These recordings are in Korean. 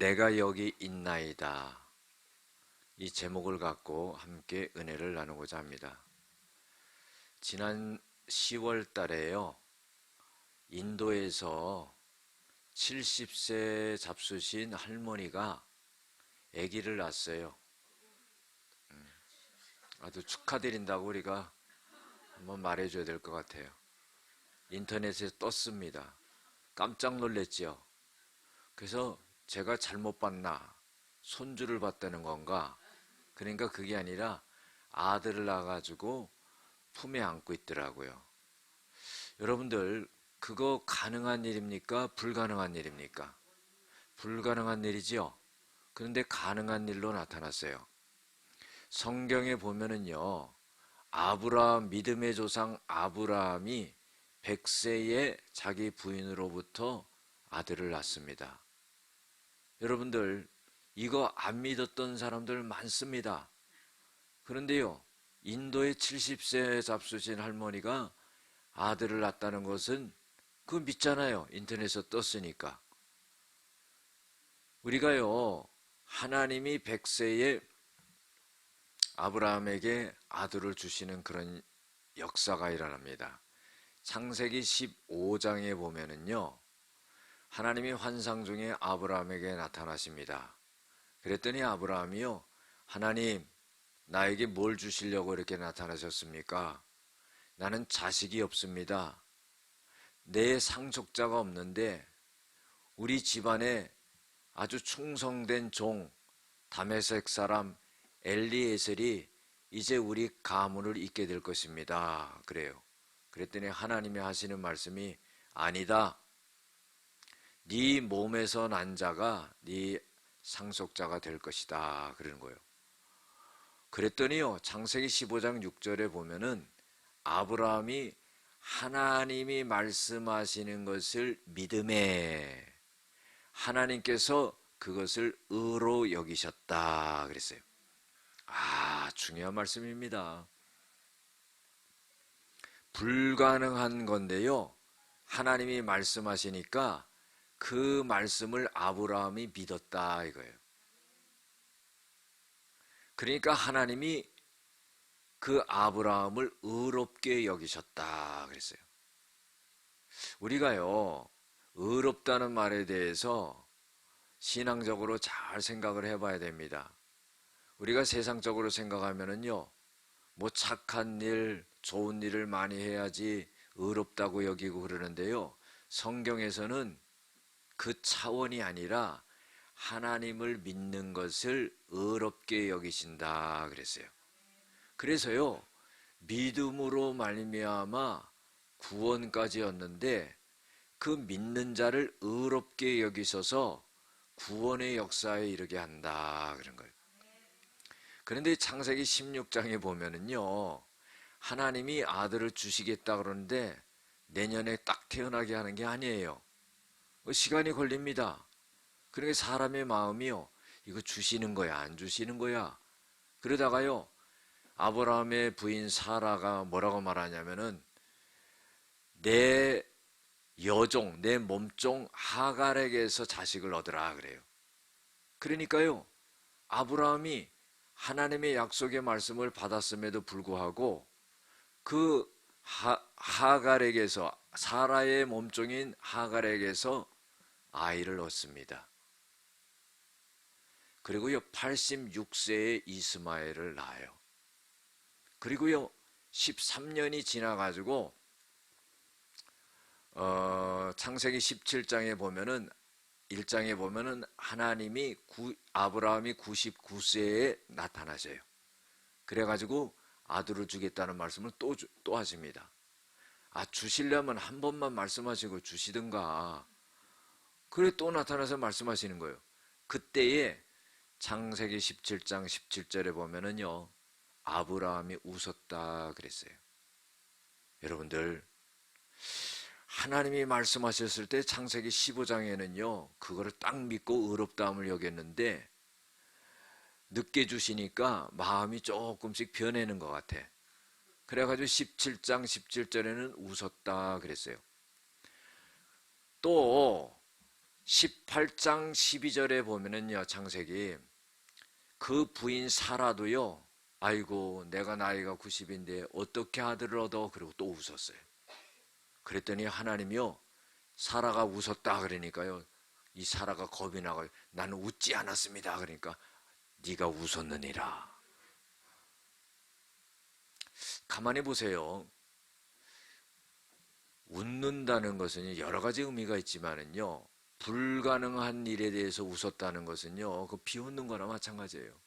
내가 여기 있나이다. 이 제목을 갖고 함께 은혜를 나누고자 합니다. 지난 10월 달에요. 인도에서 70세 잡수신 할머니가 아기를 낳았어요. 아주 축하드린다고 우리가 한번 말해줘야 될 것 같아요. 인터넷에 떴습니다. 깜짝 놀랐죠. 그래서 제가 잘못 봤나? 손주를 봤다는 건가? 그러니까 그게 아니라 아들을 낳아가지고 품에 안고 있더라고요. 여러분들, 그거 가능한 일입니까? 불가능한 일입니까? 불가능한 일이지요. 그런데 가능한 일로 나타났어요. 성경에 보면은요, 아브라함, 믿음의 조상 아브라함이 100세에 자기 부인으로부터 아들을 낳습니다. 여러분들, 이거 안 믿었던 사람들 많습니다. 그런데요, 인도의 70세 잡수신 할머니가 아들을 낳았다는 것은 그거 믿잖아요. 인터넷에 떴으니까. 우리가요, 하나님이 100세에 아브라함에게 아들을 주시는 그런 역사가 일어납니다. 창세기 15장에 보면은요, 하나님이 환상 중에 아브라함에게 나타나십니다. 그랬더니 아브라함이요, 하나님, 나에게 뭘 주시려고 이렇게 나타나셨습니까? 나는 자식이 없습니다. 내 상속자가 없는데 우리 집안에 아주 충성된 종 다메섹 사람 엘리에셀이 이제 우리 가문을 잇게 될 것입니다. 그래요. 그랬더니 하나님이 하시는 말씀이 아니다. 네 몸에서 난 자가 네 상속자가 될 것이다. 그러는 거예요. 그랬더니요, 창세기 15장 6절에 보면은 아브라함이 하나님이 말씀하시는 것을 믿음에 하나님께서 그것을 의로 여기셨다 그랬어요. 중요한 말씀입니다. 불가능한 건데요, 하나님이 말씀하시니까 그 말씀을 아브라함이 믿었다 이거예요. 그러니까 하나님이 그 아브라함을 의롭게 여기셨다 그랬어요. 우리가요, 의롭다는 말에 대해서 신앙적으로 잘 생각을 해봐야 됩니다. 우리가 세상적으로 생각하면은요, 뭐 착한 일, 좋은 일을 많이 해야지 의롭다고 여기고 그러는데요, 성경에서는 그 차원이 아니라 하나님을 믿는 것을 의롭게 여기신다 그랬어요. 그래서요, 믿음으로 말미암아 구원까지 얻는데 그 믿는 자를 의롭게 여기셔서 구원의 역사에 이르게 한다 그런 거예요. 그런데 창세기 16장에 보면은요, 하나님이 아들을 주시겠다 그러는데 내년에 딱 태어나게 하는 게 아니에요. 시간이 걸립니다. 그러니까 사람의 마음이요, 이거 주시는 거야 안 주시는 거야. 그러다가요, 아브라함의 부인 사라가 뭐라고 말하냐면은 내 여종, 내 몸종 하갈에게서 자식을 얻으라 그래요. 그러니까요, 아브라함이 하나님의 약속의 말씀을 받았음에도 불구하고 그 하갈에게서, 사라의 몸종인 하갈에게서 아이를 얻습니다. 그리고요, 86세에 이스마엘을 낳아요. 그리고요, 13년이 지나가지고 창세기 17장에 보면은 1장에 보면은 하나님이 아브라함이 99세에 나타나셔요. 그래가지고 아들을 주겠다는 말씀을 또 하십니다. 주시려면 한 번만 말씀하시고 주시든가. 그래 또 나타나서 말씀하시는 거예요. 그때에 창세기 17장 17절에 보면은요, 아브라함이 웃었다 그랬어요. 여러분들, 하나님이 말씀하셨을 때 창세기 15장에는요, 그거를 딱 믿고 의롭다함을 여겼는데 늦게 주시니까 마음이 조금씩 변해는 것 같아. 그래가지고 17장 17절에는 웃었다 그랬어요. 또 18장 12절에 보면은요, 창세기 그 부인 사라도요, 아이고 내가 나이가 90인데 어떻게 아들을 얻어? 그리고 또 웃었어요. 그랬더니 하나님이요, 사라가 웃었다 그러니까요, 이 사라가 겁이 나가요. 나는 웃지 않았습니다. 그러니까 네가 웃었느니라. 가만히 보세요. 웃는다는 것은 여러 가지 의미가 있지만은요, 불가능한 일에 대해서 웃었다는 것은요, 그 비웃는 거나 마찬가지예요.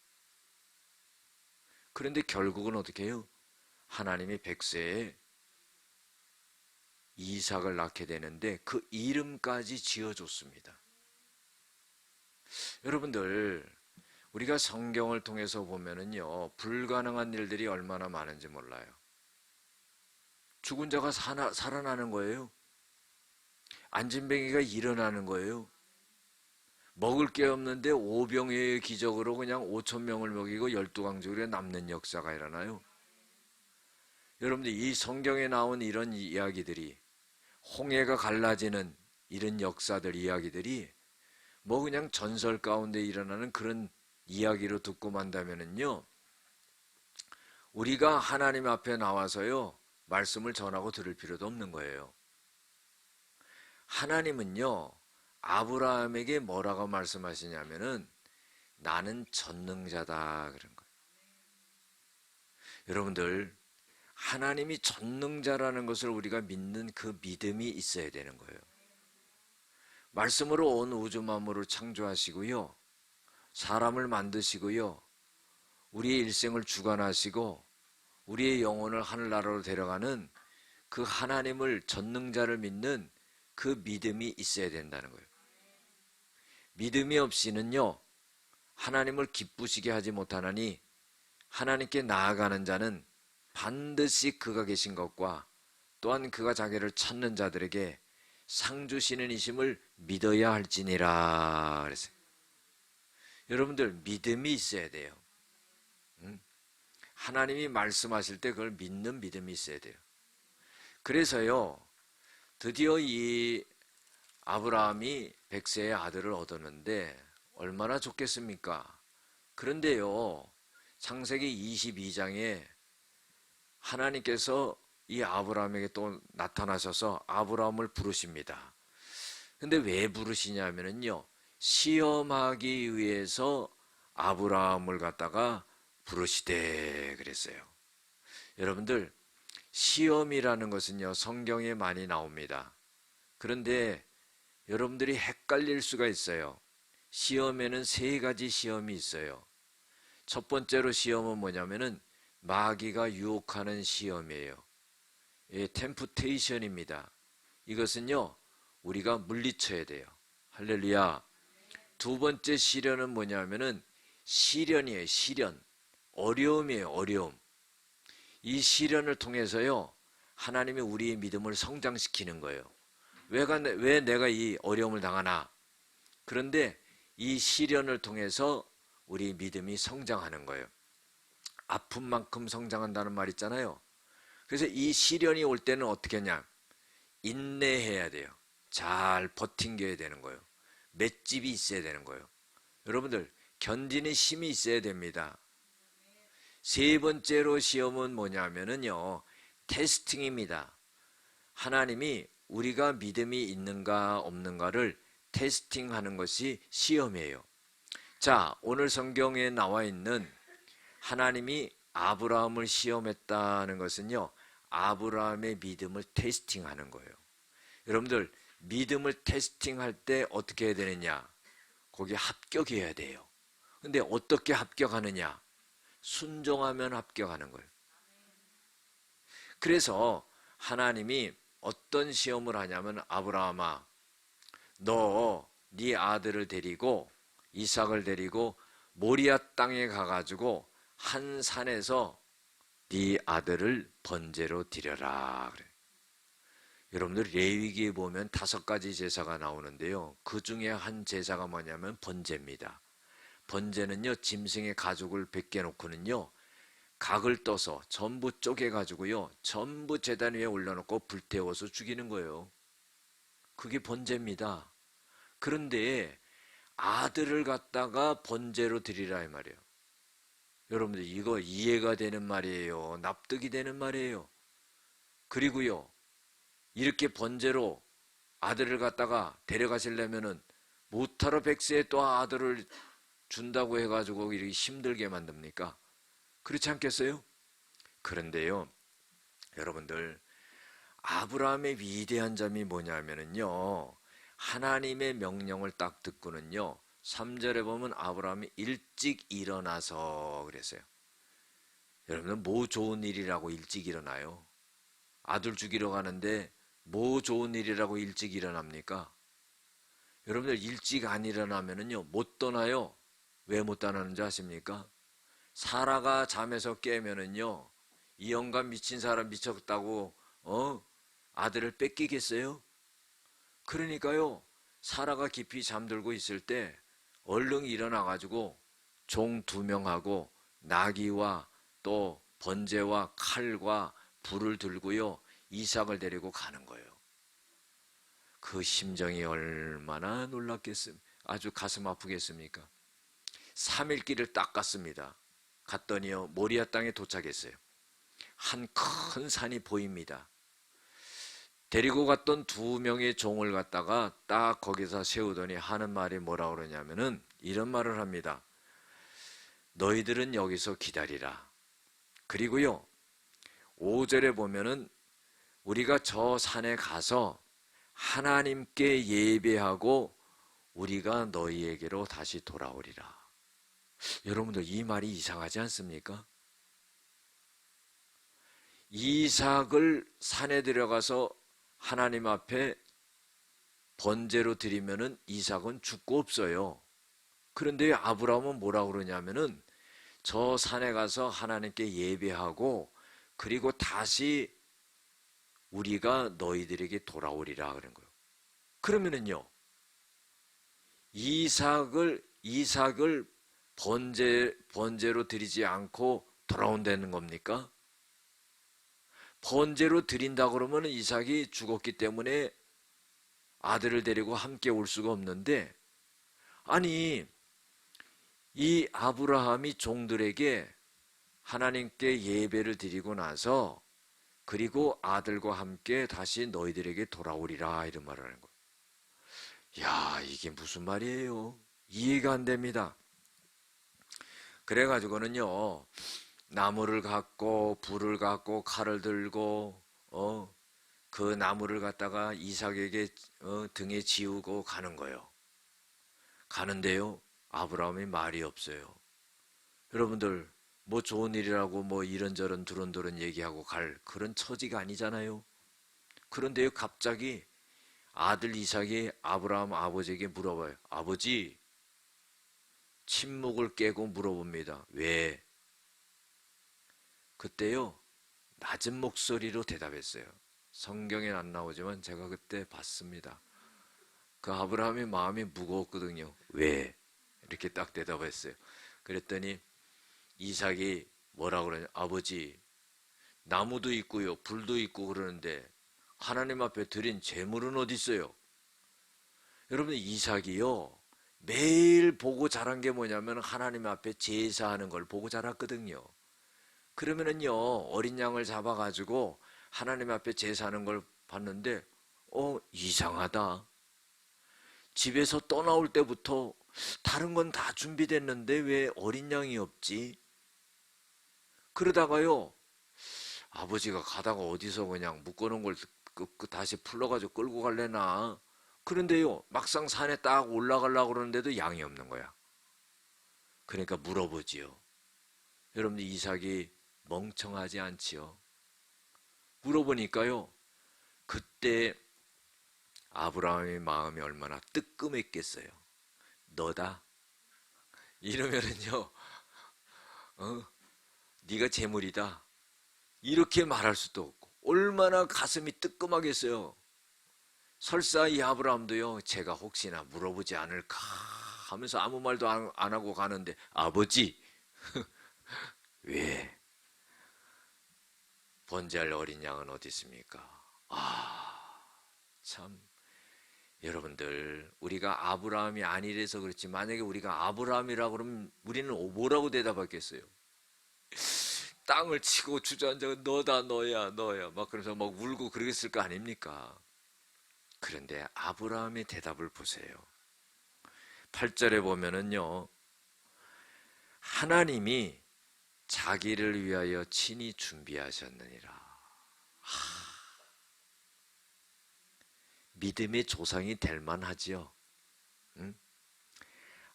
그런데 결국은 어떻게 해요? 하나님이 백세에 이삭을 낳게 되는데 그 이름까지 지어줬습니다. 여러분들, 우리가 성경을 통해서 보면은요, 불가능한 일들이 얼마나 많은지 몰라요. 죽은 자가 살아나는 거예요. 안진뱅이가 일어나는 거예요. 먹을 게 없는데 오병이어의 기적으로 그냥 5천 명을 먹이고 12강족에 남는 역사가 일어나요. 여러분들, 이 성경에 나온 이런 이야기들이, 홍해가 갈라지는 이런 역사들, 이야기들이 뭐 그냥 전설 가운데 일어나는 그런 이야기로 듣고 만다면은요, 우리가 하나님 앞에 나와서요, 말씀을 전하고 들을 필요도 없는 거예요. 하나님은요, 아브라함에게 뭐라고 말씀하시냐면은 나는 전능자다 그런 거예요. 여러분들, 하나님이 전능자라는 것을 우리가 믿는 그 믿음이 있어야 되는 거예요. 말씀으로 온 우주 만물을 창조하시고요, 사람을 만드시고요, 우리의 일생을 주관하시고 우리의 영혼을 하늘나라로 데려가는 그 하나님을, 전능자를 믿는 그 믿음이 있어야 된다는 거예요. 믿음이 없이는요, 하나님을 기쁘시게 하지 못하나니 하나님께 나아가는 자는 반드시 그가 계신 것과 또한 그가 자기를 찾는 자들에게 상 주시는 이심을 믿어야 할지니라 그랬어요. 여러분들, 믿음이 있어야 돼요. 하나님이 말씀하실 때 그걸 믿는 믿음이 있어야 돼요. 그래서요, 드디어 이 아브라함이 백세의 아들을 얻었는데 얼마나 좋겠습니까? 그런데요, 창세기 22장에 하나님께서 이 아브라함에게 또 나타나셔서 아브라함을 부르십니다. 근데 왜 부르시냐면요, 시험하기 위해서 아브라함을 갖다가 부르시되 그랬어요. 여러분들, 시험이라는 것은요, 성경에 많이 나옵니다. 그런데 여러분들이 헷갈릴 수가 있어요. 시험에는 세 가지 시험이 있어요. 첫 번째로 시험은 뭐냐면은 마귀가 유혹하는 시험이에요. 예, 템프테이션입니다. 이것은요, 우리가 물리쳐야 돼요. 할렐루야. 두 번째 시련은 뭐냐면은 시련이에요. 시련. 어려움이에요. 어려움. 이 시련을 통해서요, 하나님이 우리의 믿음을 성장시키는 거예요. 왜 내가 이 어려움을 당하나? 그런데 이 시련을 통해서 우리 믿음이 성장하는 거예요. 아픈 만큼 성장한다는 말 있잖아요. 그래서 이 시련이 올 때는 어떻게 하냐? 인내해야 돼요. 잘 버팅겨야 되는 거예요. 맷집이 있어야 되는 거예요. 여러분들, 견디는 힘이 있어야 됩니다. 세 번째로 시험은 뭐냐면은요, 테스팅입니다. 하나님이 우리가 믿음이 있는가 없는가를 테스팅하는 것이 시험이에요. 자, 오늘 성경에 나와 있는 하나님이 아브라함을 시험했다는 것은요, 아브라함의 믿음을 테스팅하는 거예요. 여러분들, 믿음을 테스팅할 때 어떻게 해야 되느냐? 거기 합격해야 돼요. 근데 어떻게 합격하느냐? 순종하면 합격하는 거예요. 그래서 하나님이 어떤 시험을 하냐면, 아브라함아, 너 네 아들을 데리고, 이삭을 데리고 모리아 땅에 가가지고 한 산에서 네 아들을 번제로 드려라 그래. 여러분들, 레위기에 보면 5가지 제사가 나오는데요, 그 중에 한 제사가 뭐냐면 번제입니다. 번제는요, 짐승의 가죽을 벗겨놓고는요, 각을 떠서 전부 쪼개가지고요, 전부 제단 위에 올려놓고 불태워서 죽이는 거예요. 그게 번제입니다. 그런데 아들을 갖다가 번제로 드리라 이 말이에요. 여러분들 이거 이해가 되는 말이에요. 납득이 되는 말이에요. 그리고요, 이렇게 번제로 아들을 갖다가 데려가시려면은 못하러 백세에 또 아들을 준다고 해가지고 이렇게 힘들게 만듭니까? 그렇지 않겠어요? 그런데요, 여러분들, 아브라함의 위대한 점이 뭐냐면은요, 하나님의 명령을 딱 듣고는요, 3절에 보면 아브라함이 일찍 일어나서 그랬어요. 여러분들 뭐 좋은 일이라고 일찍 일어나요? 아들 죽이러 가는데 뭐 좋은 일이라고 일찍 일어납니까? 여러분들 일찍 안 일어나면은요, 못 떠나요. 왜 못 떠나는지 아십니까? 사라가 잠에서 깨면은요, 이 영감 미친 사람 미쳤다고 아들을 뺏기겠어요? 그러니까요, 사라가 깊이 잠들고 있을 때 얼른 일어나가지고 종 2명하고 나귀와 또 번제와 칼과 불을 들고요, 이삭을 데리고 가는 거예요. 그 심정이 얼마나 놀랍겠습니까? 아주 가슴 아프겠습니까? 3일 길을 딱 갔습니다. 갔더니요, 모리아 땅에 도착했어요. 한 큰 산이 보입니다. 데리고 갔던 2명의 종을 갖다가 딱 거기서 세우더니 하는 말이 뭐라 그러냐면은 이런 말을 합니다. 너희들은 여기서 기다리라. 그리고요, 5절에 보면은 우리가 저 산에 가서 하나님께 예배하고 우리가 너희에게로 다시 돌아오리라. 여러분들 이 말이 이상하지 않습니까? 이삭을 산에 들어가서 하나님 앞에 번제로 드리면은 이삭은 죽고 없어요. 그런데 아브라함은 뭐라 그러냐면은 저 산에 가서 하나님께 예배하고 그리고 다시 우리가 너희들에게 돌아오리라 그런 거예요. 그러면은요, 이삭을 번제로 드리지 않고 돌아온다는 겁니까? 번제로 드린다 그러면 이삭이 죽었기 때문에 아들을 데리고 함께 올 수가 없는데, 아니 이 아브라함이 종들에게 하나님께 예배를 드리고 나서 그리고 아들과 함께 다시 너희들에게 돌아오리라 이런 말을 하는 거예요. 야, 이게 무슨 말이에요? 이해가 안 됩니다. 그래가지고는요, 나무를 갖고 불을 갖고 칼을 들고 그 나무를 갖다가 이삭에게 등에 지우고 가는 거예요. 가는데요, 아브라함이 말이 없어요. 여러분들 뭐 좋은 일이라고 뭐 이런저런 두런두런 얘기하고 갈 그런 처지가 아니잖아요. 그런데요, 갑자기 아들 이삭이 아브라함 아버지에게 물어봐요. 아버지, 침묵을 깨고 물어봅니다. 왜? 그때요, 낮은 목소리로 대답했어요. 성경엔 안 나오지만 제가 그때 봤습니다. 그 아브라함의 마음이 무거웠거든요. 왜? 이렇게 딱 대답했어요. 그랬더니 이삭이 뭐라 그러냐? 아버지, 나무도 있고요, 불도 있고 그러는데 하나님 앞에 드린 제물은 어디 있어요? 여러분, 이삭이요, 매일 보고 자란 게 뭐냐면 하나님 앞에 제사하는 걸 보고 자랐거든요. 그러면은요, 어린 양을 잡아가지고 하나님 앞에 제사하는 걸 봤는데 이상하다. 집에서 떠나올 때부터 다른 건 다 준비됐는데 왜 어린 양이 없지? 그러다가요, 아버지가 가다가 어디서 그냥 묶어놓은 걸 다시 풀러가지고 끌고 갈래나? 그런데요, 막상 산에 딱 올라가려고 그러는데도 양이 없는 거야. 그러니까 물어보지요. 여러분들 이삭이 멍청하지 않지요? 물어보니까요, 그때 아브라함의 마음이 얼마나 뜨끔했겠어요. 너다? 이러면은요, 네가 재물이다. 이렇게 말할 수도 없고 얼마나 가슴이 뜨끔하겠어요. 설사 이 아브라함도요, 제가 혹시나 물어보지 않을까 하면서 아무 말도 안 하고 가는데, 아버지, 왜? 번제할 어린 양은 어디 있습니까? 참, 여러분들, 우리가 아브라함이 아니래서 그렇지, 만약에 우리가 아브라함이라고 그러면 우리는 뭐라고 대답하겠어요? 땅을 치고 주저앉아 너다 너야 너야 막 그러면서 막 울고 그러겠을 거 아닙니까? 그런데 아브라함의 대답을 보세요. 8절에 보면은요, 하나님이 자기를 위하여 친히 준비하셨느니라. 믿음의 조상이 될 만하지요. 응?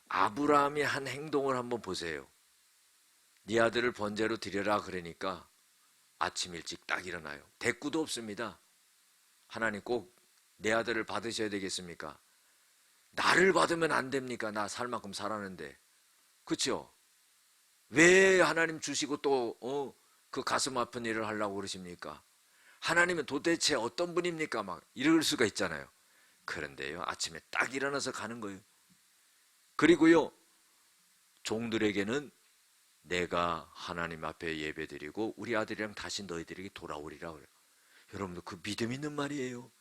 아브라함이 한 행동을 한번 보세요. 네 아들을 번제로 드려라 그러니까 아침 일찍 딱 일어나요. 대꾸도 없습니다. 하나님 꼭 내 아들을 받으셔야 되겠습니까? 나를 받으면 안 됩니까? 나 살 만큼 살았는데. 그렇죠? 왜 하나님 주시고 또 그 가슴 아픈 일을 하려고 그러십니까? 하나님은 도대체 어떤 분입니까? 막 이럴 수가 있잖아요. 그런데요, 아침에 딱 일어나서 가는 거예요. 그리고요, 종들에게는 내가 하나님 앞에 예배드리고 우리 아들이랑 다시 너희들에게 돌아오리라 그래요. 여러분들 그 믿음 있는 말이에요.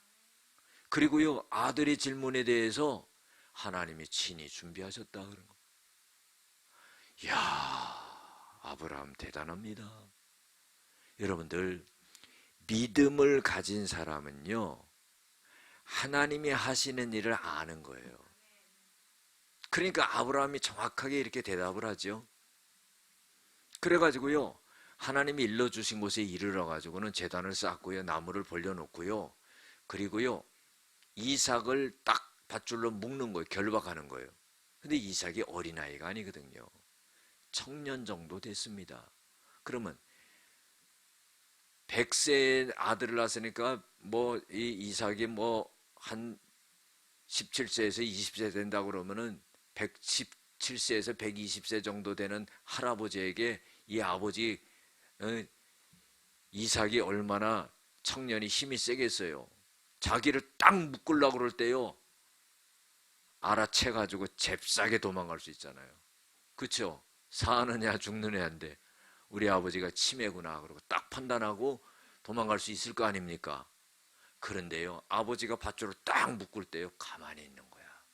그리고요, 아들의 질문에 대해서 하나님이 친히 준비하셨다 그런 거. 이야, 아브라함 대단합니다. 여러분들, 믿음을 가진 사람은요, 하나님이 하시는 일을 아는 거예요. 그러니까 아브라함이 정확하게 이렇게 대답을 하죠. 그래가지고요, 하나님이 일러주신 곳에 이르러 가지고는 제단을 쌓고요, 나무를 벌려놓고요, 그리고요, 이삭을 딱 밧줄로 묶는 거예요. 결박하는 거예요. 근데 이삭이 어린아이가 아니거든요. 청년 정도 됐습니다. 그러면 100세의 아들을 낳았으니까 뭐 이 이삭이 뭐 한 17세에서 20세 된다 그러면은 117세에서 120세 정도 되는 할아버지에게 이 아버지 이삭이 얼마나 청년이 힘이 세겠어요. 자기를 딱 묶으려고 그럴 때요, 알아채가지고 잽싸게 도망갈 수 있잖아요. 그렇죠? 사느냐 죽느냐인데 우리 아버지가 치매구나 그러고 딱 판단하고 도망갈 수 있을 거 아닙니까? 그런데요, 아버지가 밧줄을 딱 묶을 때요, 가만히 있는 거야.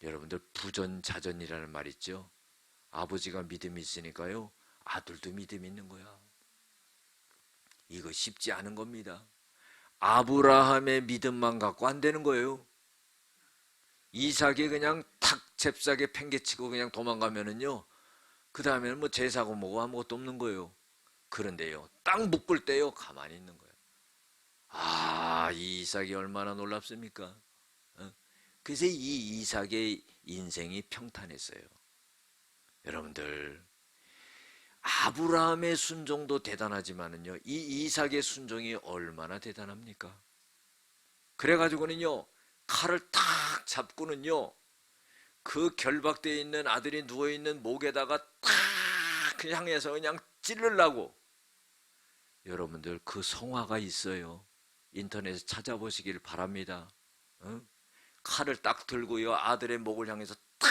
여러분들, 부전자전이라는 말 있죠? 아버지가 믿음이 있으니까요, 아들도 믿음이 있는 거야. 이거 쉽지 않은 겁니다. 아브라함의 믿음만 갖고 안 되는 거예요. 이삭이 그냥 탁 잽싸게 팽개치고 그냥 도망가면은요, 그 다음에는 뭐 제사고 뭐고 아무것도 없는 거예요. 그런데요, 딱 묶을 때요, 가만히 있는 거예요. 아, 이 이삭이 얼마나 놀랍습니까? 그래서 이 이삭의 인생이 평탄했어요. 여러분들, 아브라함의 순종도 대단하지만은요, 이 이삭의 순종이 얼마나 대단합니까? 그래가지고는요, 칼을 탁 잡고는요, 그 결박되어 있는 아들이 누워있는 목에다가 탁 향해서 그냥 찌르려고. 여러분들, 그 성화가 있어요. 인터넷에 찾아보시길 바랍니다. 칼을 딱 들고요, 아들의 목을 향해서 탁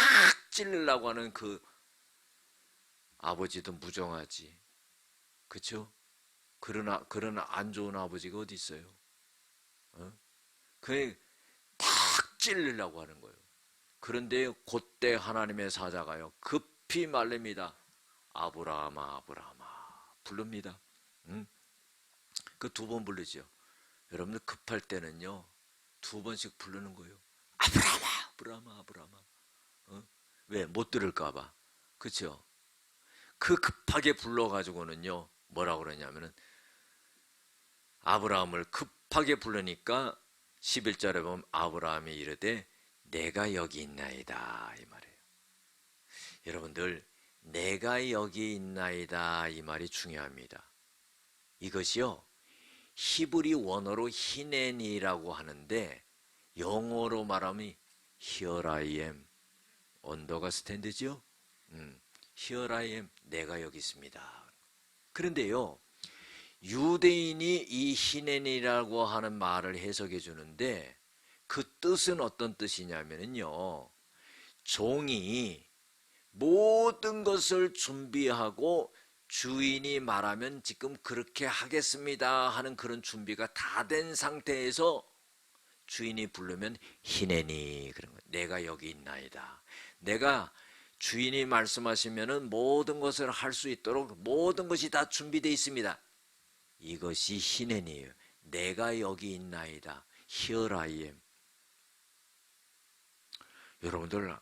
찌르려고 하는 그 아버지도 무정하지. 그렇죠? 그러나 안 좋은 아버지가 어디 있어요? 그게 탁 찔리려고 하는 거예요. 그런데 그때 하나님의 사자가요, 급히 말립니다. 아브라함아, 아브라함아 부릅니다. 그 2번 부르죠. 여러분들 급할 때는요, 2번씩 부르는 거예요. 아브라함아, 아브라함아, 아브라함아. 왜? 못 들을까봐. 그렇죠? 그 급하게 불러가지고는요, 뭐라고 그러냐면은, 아브라함을 급하게 부르니까 11절에 보면 아브라함이 이르되 내가 여기 있나이다 이 말이에요. 여러분들, 내가 여기 있나이다 이 말이 중요합니다. 이것이요, 히브리 원어로 히넨이라고 하는데 영어로 말하면 Here I am, 언더가 스탠드죠. Here I am, 내가 여기 있습니다. 그런데요, 유대인이 이 히넨이라고 하는 말을 해석해 주는데 그 뜻은 어떤 뜻이냐면요, 종이 모든 것을 준비하고 주인이 말하면 지금 그렇게 하겠습니다 하는 그런 준비가 다 된 상태에서 주인이 부르면 히내니 그런 거예요. 내가 여기 있나이다. 내가 주인이 말씀하시면은 모든 것을 할 수 있도록 모든 것이 다 준비되어 있습니다. 이것이 히내니예요. 내가 여기 있나이다. Here I am. 여러분들,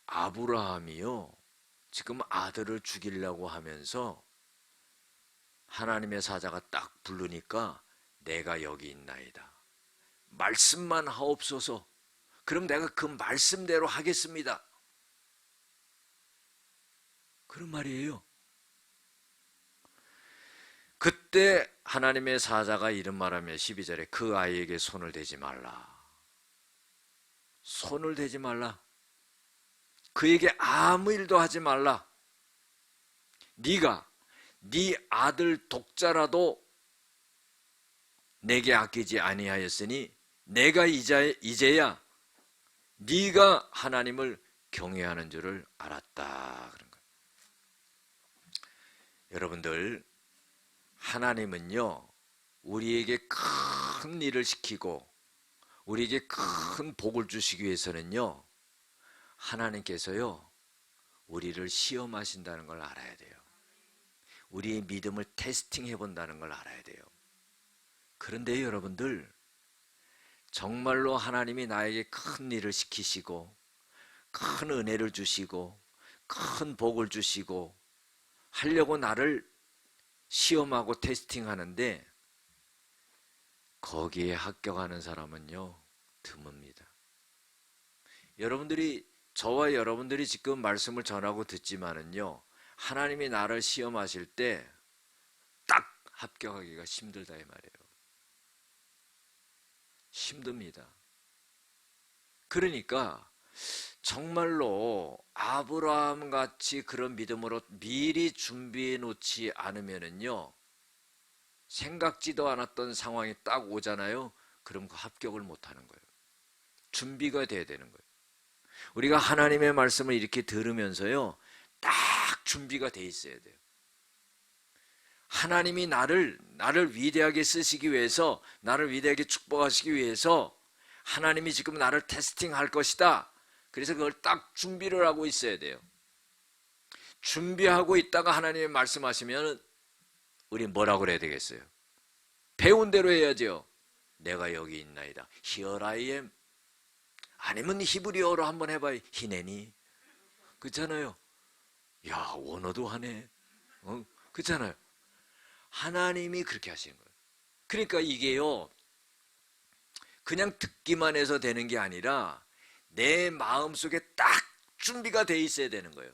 아브라함이요, 지금 아들을 죽이려고 하면서 하나님의 사자가 딱 부르니까 내가 여기 있나이다. 말씀만 하옵소서. 그럼 내가 그 말씀대로 하겠습니다. 그런 말이에요. 그때 하나님의 사자가 이런 말하며 12절에 그 아이에게 손을 대지 말라. 손을 대지 말라. 그에게 아무 일도 하지 말라. 네가 네 아들 독자라도 내게 아끼지 아니하였으니 내가 이제야 네가 하나님을 경외하는 줄을 알았다. 그런 거예요. 여러분들, 하나님은요, 우리에게 큰 일을 시키고 우리에게 큰 복을 주시기 위해서는요, 하나님께서요, 우리를 시험하신다는 걸 알아야 돼요. 우리의 믿음을 테스팅해 본다는 걸 알아야 돼요. 그런데 여러분들, 정말로 하나님이 나에게 큰 일을 시키시고 큰 은혜를 주시고 큰 복을 주시고 하려고 나를 시험하고 테스팅하는데 거기에 합격하는 사람은요, 드뭅니다. 여러분들이, 저와 여러분들이 지금 말씀을 전하고 듣지만은요, 하나님이 나를 시험하실 때 딱 합격하기가 힘들다 이 말이에요. 힘듭니다. 그러니까 정말로 아브라함 같이 그런 믿음으로 미리 준비해 놓지 않으면은요, 생각지도 않았던 상황이 딱 오잖아요. 그럼 그 합격을 못 하는 거예요. 준비가 돼야 되는 거예요. 우리가 하나님의 말씀을 이렇게 들으면서요, 딱 준비가 돼 있어야 돼요. 하나님이 나를 위대하게 쓰시기 위해서, 나를 위대하게 축복하시기 위해서 하나님이 지금 나를 테스팅할 것이다. 그래서 그걸 딱 준비를 하고 있어야 돼요. 준비하고 있다가 하나님이 말씀하시면 우리 뭐라고 그래야 되겠어요? 배운 대로 해야죠. 내가 여기 있나이다. Here I am. 아니면 히브리어로 한번 해봐요. 히네니. 그렇잖아요. 야, 원어도 하네. 그렇잖아요. 하나님이 그렇게 하시는 거예요. 그러니까 이게요, 그냥 듣기만 해서 되는 게 아니라 내 마음속에 딱 준비가 돼 있어야 되는 거예요.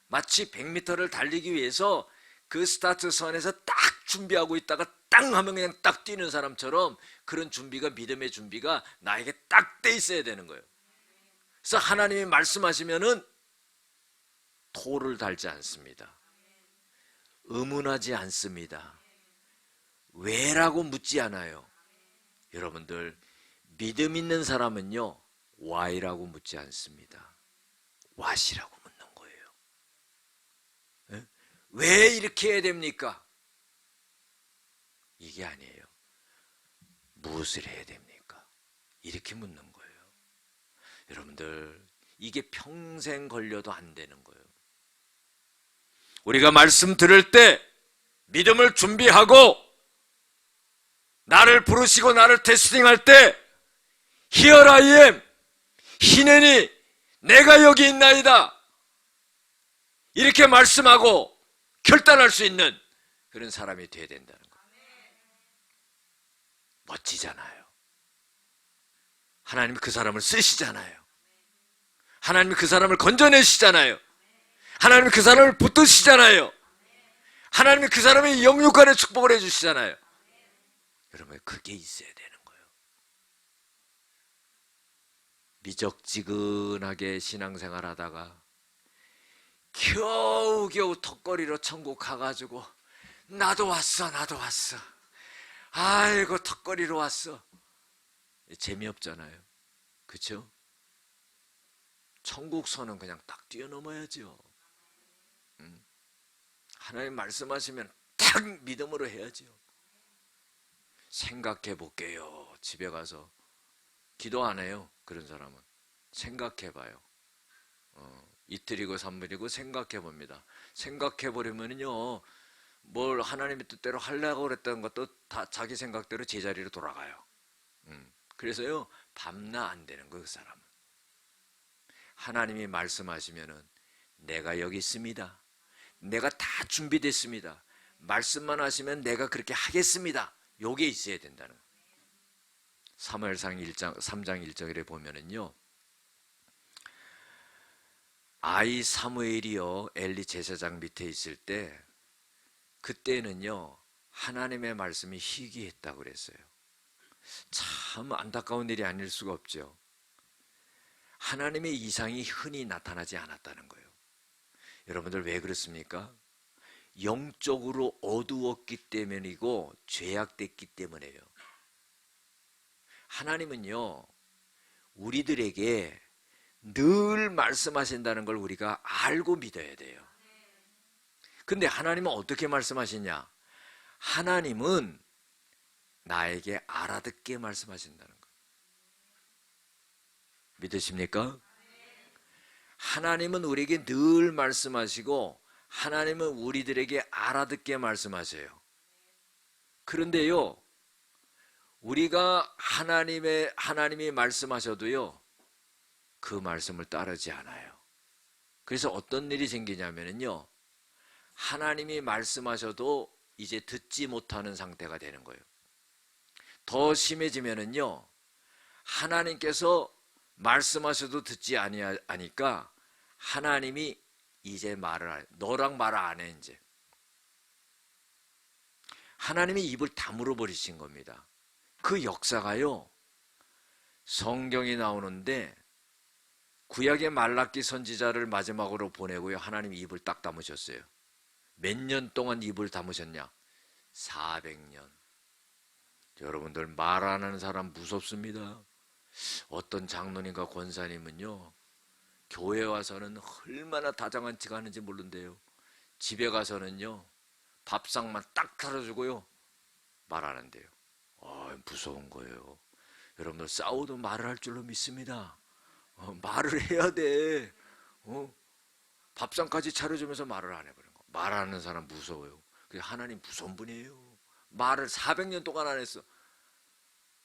마치 100m를 달리기 위해서 그 스타트 선에서 딱 준비하고 있다가 땅 하면 그냥 딱 뛰는 사람처럼 그런 준비가, 믿음의 준비가 나에게 딱 돼 있어야 되는 거예요. 그래서 하나님이 말씀하시면은 토를 달지 않습니다. 의문하지 않습니다. 왜라고 묻지 않아요. 여러분들, 믿음 있는 사람은요, why라고 묻지 않습니다. what이라고 묻는 거예요. 네? 왜 이렇게 해야 됩니까? 이게 아니에요. 무엇을 해야 됩니까? 이렇게 묻는 거예요. 여러분들, 이게 평생 걸려도 안 되는 거예요. 우리가 말씀 들을 때 믿음을 준비하고 나를 부르시고 나를 테스팅할 때 Here I am, 히내니 내가 여기 있나이다, 이렇게 말씀하고 결단할 수 있는 그런 사람이 되어야 된다는 거예요. 멋지잖아요. 하나님이 그 사람을 쓰시잖아요. 하나님이 그 사람을 건져내시잖아요. 하나님이 그 사람을 붙드시잖아요. 하나님이 그 사람의 영육간에 축복을 해주시잖아요. 여러분, 그게 있어야 되는 거예요. 미적지근하게 신앙생활 하다가 겨우겨우 턱걸이로 천국 가가지고 나도 왔어, 나도 왔어, 아이고 턱걸이로 왔어, 재미없잖아요. 그렇죠? 천국선은 그냥 딱 뛰어넘어야죠. 하나님 말씀하시면 딱 믿음으로 해야죠. 생각해 볼게요. 집에 가서 기도 안 해요. 그런 사람은. 생각해 봐요. 이틀이고 3일이고 생각해 봅니다. 생각해 버리면요, 뭘 하나님의 뜻대로 하려고 그랬던 것도 다 자기 생각대로 제자리로 돌아가요. 그래서요, 밤낮 안 되는 거예요, 그 사람은. 하나님이 말씀하시면은 내가 여기 있습니다. 내가 다 준비됐습니다. 말씀만 하시면 내가 그렇게 하겠습니다. 요게 있어야 된다는 거예요. 사무엘상 1장 3장 1절에 보면은요, 아이 사무엘이요 엘리 제사장 밑에 있을 때, 그때는요 하나님의 말씀이 희귀했다고 그랬어요. 참 안타까운 일이 아닐 수가 없죠. 하나님의 이상이 흔히 나타나지 않았다는 거예요. 여러분들 왜 그렇습니까? 영적으로 어두웠기 때문이고 죄악됐기 때문에요. 하나님은요 우리들에게 늘 말씀하신다는 걸 우리가 알고 믿어야 돼요. 근데 하나님은 어떻게 말씀하시냐? 하나님은 나에게 알아듣게 말씀하신다는 거예요. 믿으십니까? 하나님은 우리에게 늘 말씀하시고 하나님은 우리들에게 알아듣게 말씀하세요. 그런데요 우리가 하나님이 말씀하셔도요 그 말씀을 따르지 않아요. 그래서 어떤 일이 생기냐면요, 하나님이 말씀하셔도 이제 듣지 못하는 상태가 되는 거예요. 더 심해지면은요, 하나님께서 말씀하셔도 듣지 아니하니까 하나님이 이제 말을 안 해. 너랑 말 안 해, 이제. 하나님이 입을 다물어 버리신 겁니다. 그 역사가요, 성경이 나오는데 구약의 말라기 선지자를 마지막으로 보내고요, 하나님이 입을 딱 다무셨어요. 몇 년 동안 입을 다무셨냐? 400년. 여러분들 말 안 하는 사람 무섭습니다. 어떤 장로님과 권사님은요 교회 와서는 얼마나 다정한 척 하는지 모른대요. 집에 가서는요 밥상만 딱 차려주고요 말 안 한대요. 무서운 거예요. 여러분들 싸워도 말을 할 줄로 믿습니다. 말을 해야 돼. 밥상까지 차려주면서 말을 안 해버린 거. 말하는 사람 무서워요. 하나님 무서운 분이에요. 말을 400년 동안 안 했어.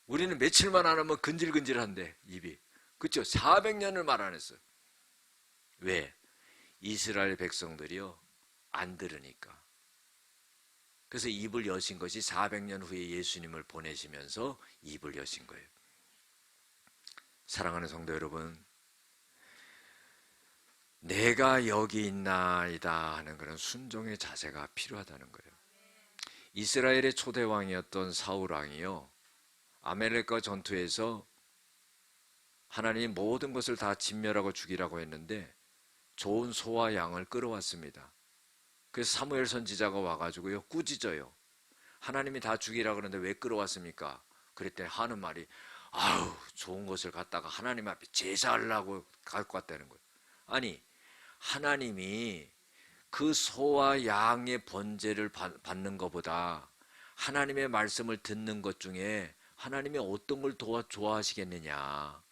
우리는 며칠만 안 하면 근질근질한데 입이. 그렇죠? 400년을 말 안 했어요. 왜? 이스라엘 백성들이요 안 들으니까. 그래서 입을 여신 것이 400년 후에 예수님을 보내시면서 입을 여신 거예요. 사랑하는 성도 여러분, 내가 여기 있나이다 하는 그런 순종의 자세가 필요하다는 거예요. 이스라엘의 초대 왕이었던 사울 왕이요 아말렉과 전투에서 하나님이 모든 것을 다 진멸하고 죽이라고 했는데 좋은 소와 양을 끌어왔습니다. 그래서 사무엘 선지자가 와가지고요 꾸짖어요. 하나님이 다 죽이라고 그러는데 왜 끌어왔습니까? 그랬더니 하는 말이, 아우 좋은 것을 갖다가 하나님 앞에 제사하려고 갖고 왔다는 거예요. 아니 하나님이 그 소와 양의 번제를 받는 것보다 하나님의 말씀을 듣는 것 중에 하나님이 어떤 걸 더 좋아하시겠느냐?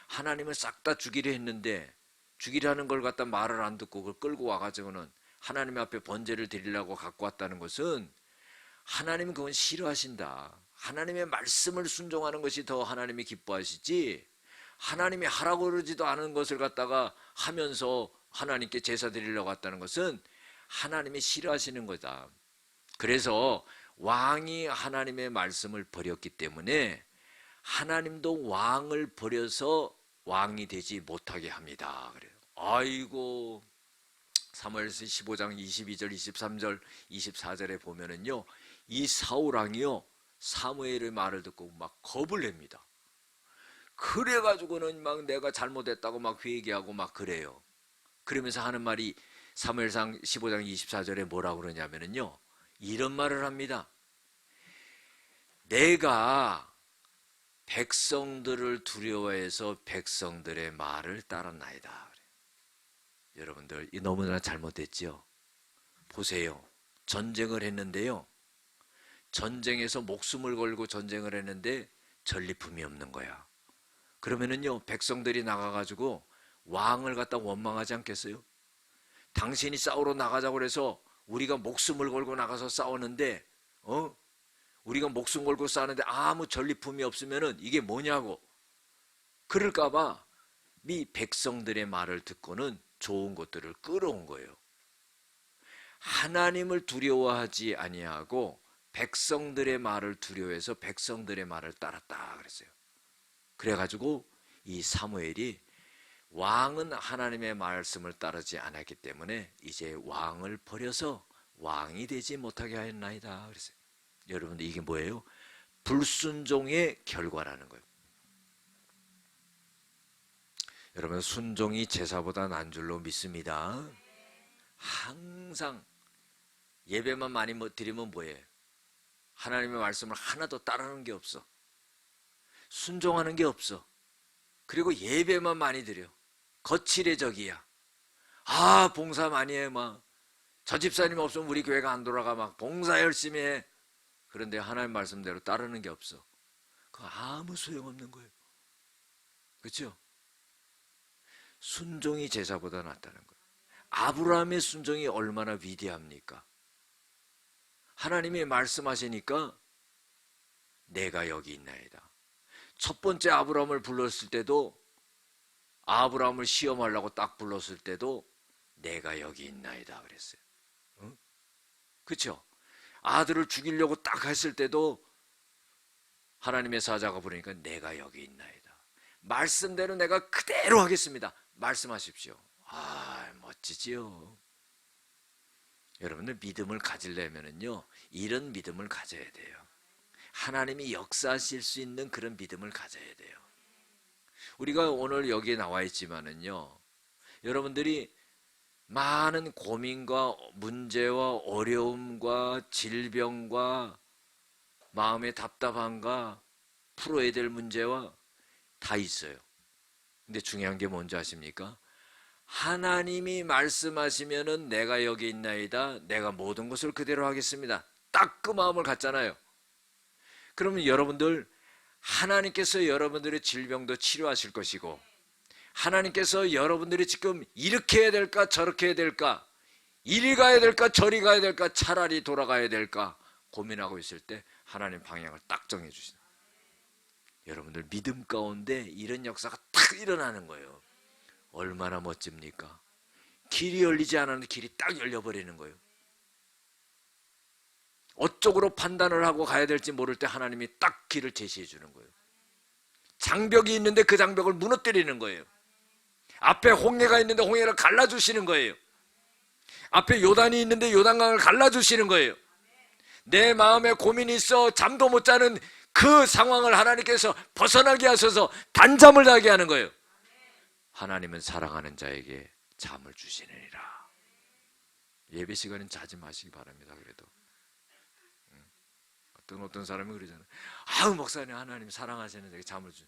하나님은 싹 다 죽이려 했는데 죽이라는 걸 갖다 말을 안 듣고 그걸 끌고 와가지고는 하나님 앞에 번제를 드리려고 갖고 왔다는 것은 하나님은 그건 싫어하신다. 하나님의 말씀을 순종하는 것이 더 하나님이 기뻐하시지, 하나님이 하라고 그러지도 않은 것을 갖다가 하면서 하나님께 제사 드리려고 왔다는 것은 하나님이 싫어하시는 거다. 그래서 왕이 하나님의 말씀을 버렸기 때문에 하나님도 왕을 버려서 왕이 되지 못하게 합니다. 그래요. 아이고, 사무엘서 15장 22절, 23절, 24절에 보면은요, 이 사울 왕이요 사무엘의 말을 듣고 막 겁을 냅니다. 그래가지고는 막 내가 잘못했다고 막 회개하고 막 그래요. 그러면서 하는 말이 사무엘상 15장 24절에 뭐라고 그러냐면은요, 이런 말을 합니다. 내가 백성들을 두려워해서 백성들의 말을 따랐나이다. 여러분들 이 너무나 잘못됐죠. 보세요. 전쟁을 했는데요, 전쟁에서 목숨을 걸고 전쟁을 했는데 전리품이 없는 거야. 그러면은요, 백성들이 나가가지고 왕을 갖다 원망하지 않겠어요? 당신이 싸우러 나가자고 그래서 우리가 목숨을 걸고 나가서 싸우는데, 우리가 목숨 걸고 싸우는데 아무 전리품이 없으면은 이게 뭐냐고. 그럴까봐 이 백성들의 말을 듣고는 좋은 것들을 끌어온 거예요. 하나님을 두려워하지 아니하고 백성들의 말을 두려워해서 백성들의 말을 따랐다 그랬어요. 그래가지고 이 사무엘이 왕은 하나님의 말씀을 따르지 않았기 때문에 이제 왕을 버려서 왕이 되지 못하게 하였나이다 그랬어요. 여러분들 이게 뭐예요? 불순종의 결과라는 거예요. 여러분 순종이 제사보다 난 줄로 믿습니다. 항상 예배만 많이 드리면 뭐예요? 하나님의 말씀을 하나도 따르는 게 없어. 순종하는 게 없어. 그리고 예배만 많이 드려. 거칠애적이야. 봉사 많이 해. 저 집사님 없으면 우리 교회가 안 돌아가. 봉사 열심히 해. 그런데 하나님 말씀대로 따르는 게 없어. 그거 아무 소용없는 거예요. 그렇죠? 순종이 제사보다 낫다는 거예요. 아브라함의 순종이 얼마나 위대합니까? 하나님이 말씀하시니까 내가 여기 있나이다. 첫 번째 아브라함을 불렀을 때도, 아브라함을 시험하려고 딱 불렀을 때도 내가 여기 있나이다 그랬어요. 그렇죠? 아들을 죽이려고 딱 했을 때도 하나님의 사자가 부르니까 내가 여기 있나이다. 말씀대로 내가 그대로 하겠습니다. 말씀하십시오. 멋지지요. 여러분들 믿음을 가지려면요, 이런 믿음을 가져야 돼요. 하나님이 역사하실 수 있는 그런 믿음을 가져야 돼요. 우리가 오늘 여기에 나와 있지만은요, 여러분들이 많은 고민과 문제와 어려움과 질병과 마음의 답답함과 풀어야 될 문제와 다 있어요. 근데 중요한 게 뭔지 아십니까? 하나님이 말씀하시면은 내가 여기 있나이다. 내가 모든 것을 그대로 하겠습니다. 딱 그 마음을 갖잖아요. 그러면 여러분들, 하나님께서 여러분들의 질병도 치료하실 것이고, 하나님께서 여러분들이 지금 이렇게 해야 될까 저렇게 해야 될까, 이리 가야 될까 저리 가야 될까 차라리 돌아가야 될까 고민하고 있을 때 하나님 방향을 딱 정해 주시다. 여러분들 믿음 가운데 이런 역사가 탁 일어나는 거예요. 얼마나 멋집니까? 길이 열리지 않았는데 길이 딱 열려버리는 거예요. 어쪽으로 판단을 하고 가야 될지 모를 때 하나님이 딱 길을 제시해 주는 거예요. 장벽이 있는데 그 장벽을 무너뜨리는 거예요. 앞에 홍해가 있는데 홍해를 갈라주시는 거예요. 앞에 요단이 있는데 요단강을 갈라주시는 거예요. 내 마음에 고민이 있어 잠도 못 자는 그 상황을 하나님께서 벗어나게 하셔서 단잠을 자게 하는 거예요. 하나님은 사랑하는 자에게 잠을 주시느니라. 예배 시간은 자지 마시기 바랍니다. 그래도 어떤 사람이 그러잖아요. 목사님 하나님 사랑하시는 자에게 잠을 주.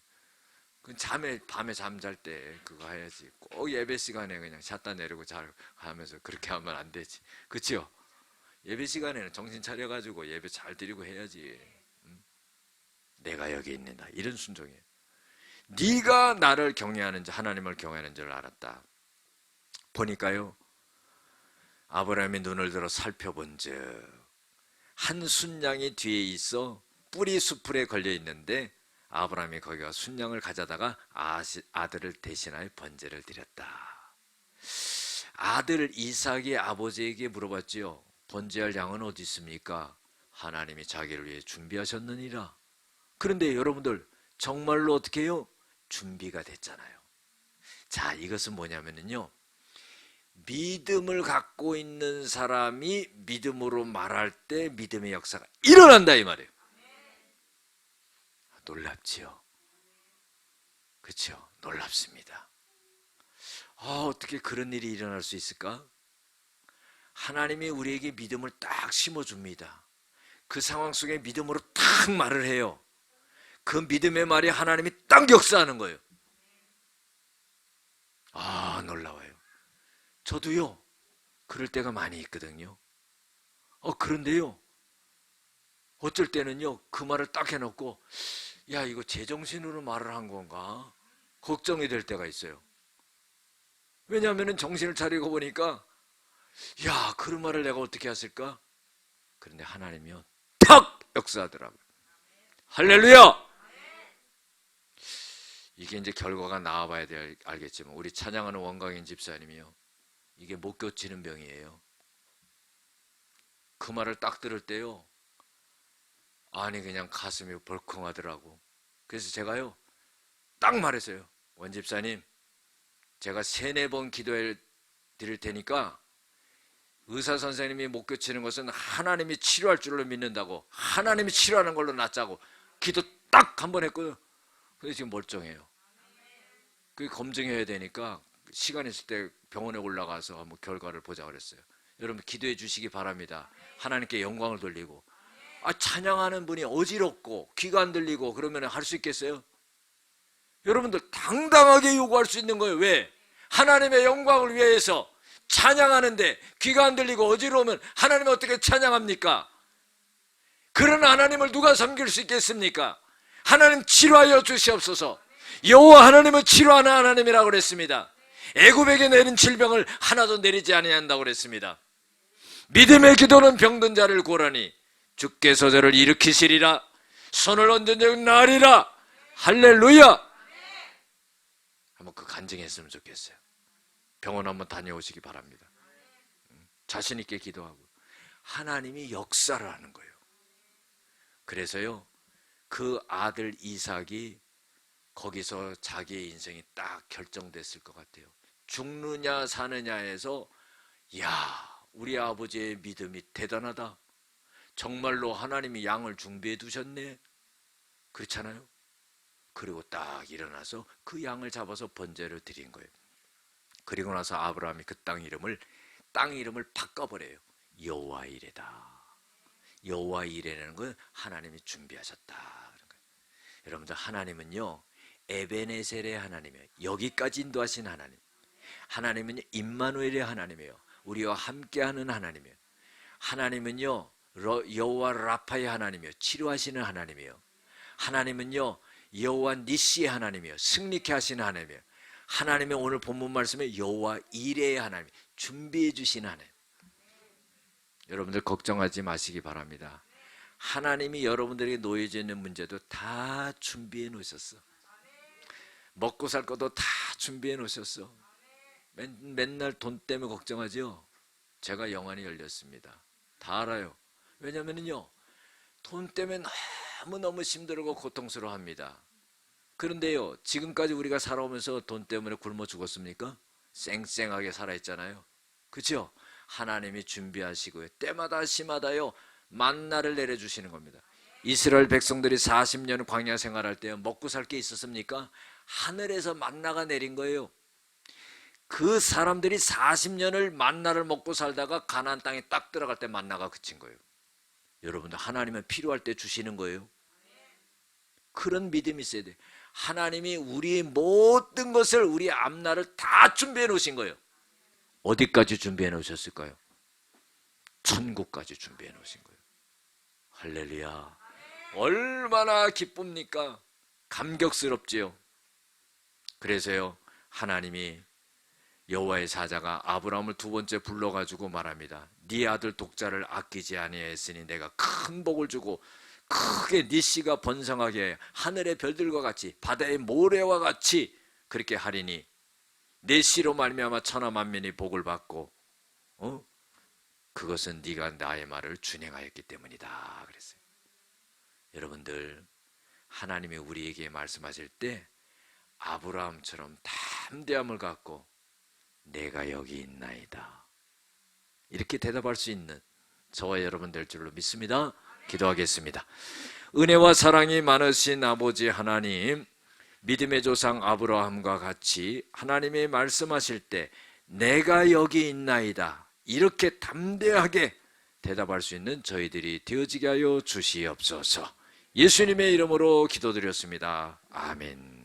그 밤에 잠잘 때 그거 해야지. 꼭 예배 시간에 그냥 샷다 내리고 잘 하면서 그렇게 하면 안 되지. 그렇죠? 예배 시간에는 정신 차려가지고 예배 잘 드리고 해야지. 내가 여기 있는다. 이런 순종이에요. 네가 나를 경외하는지 하나님을 경외하는 줄 알았다. 보니까요, 아브라함이 눈을 들어 살펴본즉 한 순양이 뒤에 있어 뿌리 수풀에 걸려 있는데 아브라함이 거기가 순양을 가져다가 아들을 대신하여 번제를 드렸다. 아들 이삭이 아버지에게 물어봤지요. 번제할 양은 어디 있습니까? 하나님이 자기를 위해 준비하셨느니라. 그런데 여러분들 정말로 어떻게 해요? 준비가 됐잖아요. 자, 이것은 뭐냐면요, 믿음을 갖고 있는 사람이 믿음으로 말할 때 믿음의 역사가 일어난다 이 말이에요. 놀랍지요? 그렇죠? 놀랍습니다. 어떻게 그런 일이 일어날 수 있을까? 하나님이 우리에게 믿음을 딱 심어줍니다. 그 상황 속에 믿음으로 딱 말을 해요. 그 믿음의 말이 하나님이 딱 역사하는 거예요. 놀라워요. 저도요, 그럴 때가 많이 있거든요. 그런데요, 어쩔 때는요, 그 말을 딱 해놓고 야, 이거 제정신으로 말을 한 건가? 걱정이 될 때가 있어요. 왜냐하면 정신을 차리고 보니까 야, 그런 말을 내가 어떻게 했을까? 그런데 하나님이요 탁 역사하더라고요. 할렐루야! 이게 이제 결과가 나와봐야 알겠지만 우리 찬양하는 원광인 집사님이요, 이게 못 고치는 병이에요. 그 말을 딱 들을 때요, 아니 그냥 가슴이 벌컹하더라고. 그래서 제가요 딱 말했어요. 원 집사님, 제가 3-4번 기도해 드릴 테니까 의사 선생님이 못 고치는 것은 하나님이 치료할 줄로 믿는다고, 하나님이 치료하는 걸로 낫자고 기도 딱 한 번 했거든요. 근데 지금 멀쩡해요. 그게 검증해야 되니까 시간 있을 때 병원에 올라가서 한번 결과를 보자 그랬어요. 여러분 기도해 주시기 바랍니다. 하나님께 영광을 돌리고. 찬양하는 분이 어지럽고 귀가 안 들리고 그러면 할 수 있겠어요? 여러분들 당당하게 요구할 수 있는 거예요. 왜? 하나님의 영광을 위해서 찬양하는데 귀가 안 들리고 어지러우면 하나님은 어떻게 찬양합니까? 그런 하나님을 누가 섬길 수 있겠습니까? 하나님 치료하여 주시옵소서. 여호와 하나님은 치료하는 하나님이라고 그랬습니다. 애굽에게 내린 질병을 하나도 내리지 아니한다고 그랬습니다. 믿음의 기도는 병든 자를 고라니 주께서 저를 일으키시리라. 손을 얹은 적 나으리라. 할렐루야. 한번 그 간증했으면 좋겠어요. 병원 한번 다녀오시기 바랍니다. 자신 있게 기도하고 하나님이 역사를 하는 거예요. 그래서요 그 아들 이삭이 거기서 자기의 인생이 딱 결정됐을 것 같아요. 죽느냐 사느냐에서 야, 우리 아버지의 믿음이 대단하다. 정말로 하나님이 양을 준비해 두셨네. 그렇잖아요. 그리고 딱 일어나서 그 양을 잡아서 번제를 드린 거예요. 그리고 나서 아브라함이 그 땅 이름을 바꿔버려요. 여호와 이레다. 여호와 이레라는 건 하나님이 준비하셨다. 여러분들 하나님은요 에베네셀의 하나님이에요. 여기까지 인도하신 하나님. 하나님은요 임마누엘의 하나님이에요. 우리와 함께하는 하나님이에요. 하나님은요 여호와 라파의 하나님이에요. 치료하시는 하나님이에요. 하나님은요 여호와 니시의 하나님이에요. 승리케 하시는 하나님이에요. 하나님의 오늘 본문 말씀에 여호와 이레의 하나님, 준비해 주시는 하나님. 여러분들 걱정하지 마시기 바랍니다. 하나님이 여러분들에게 놓여져 있는 문제도 다 준비해 놓으셨어. 먹고 살 것도 다 준비해 놓으셨어. 맨날 돈 때문에 걱정하죠. 제가 영안이 열렸습니다. 다 알아요. 왜냐면요 돈 때문에 너무너무 힘들고 고통스러워합니다. 그런데요 지금까지 우리가 살아오면서 돈 때문에 굶어 죽었습니까? 쌩쌩하게 살아있잖아요. 그렇죠? 하나님이 준비하시고요 때마다 시마다요 만나를 내려주시는 겁니다. 이스라엘 백성들이 40년 광야 생활할 때 먹고 살 게 있었습니까? 하늘에서 만나가 내린 거예요. 그 사람들이 40년을 만나를 먹고 살다가 가나안 땅에 딱 들어갈 때 만나가 그친 거예요. 여러분들 하나님은 필요할 때 주시는 거예요. 그런 믿음이 있어야 돼요. 하나님이 우리의 모든 것을 우리 앞날을 다 준비해 놓으신 거예요. 어디까지 준비해 놓으셨을까요? 천국까지 준비해 놓으신 거예요. 할렐루야. 얼마나 기쁩니까? 감격스럽지요. 그래서요 하나님이 여호와의 사자가 아브라함을 2번째 불러가지고 말합니다. 네 아들 독자를 아끼지 아니하였으니 내가 큰 복을 주고 크게 네 씨가 번성하게 하늘의 별들과 같이 바다의 모래와 같이 그렇게 하리니 내 씨로 말미암아 천하 만민이 복을 받고 그것은 네가 나의 말을 준행하였기 때문이다 그랬어요. 여러분들 하나님이 우리에게 말씀하실 때 아브라함처럼 담대함을 갖고 내가 여기 있나이다 이렇게 대답할 수 있는 저와 여러분 될 줄로 믿습니다. 기도하겠습니다. 은혜와 사랑이 많으신 아버지 하나님, 믿음의 조상 아브라함과 같이 하나님이 말씀하실 때 내가 여기 있나이다 이렇게 담대하게 대답할 수 있는 저희들이 되어지게 하여 주시옵소서. 예수님의 이름으로 기도드렸습니다. 아멘.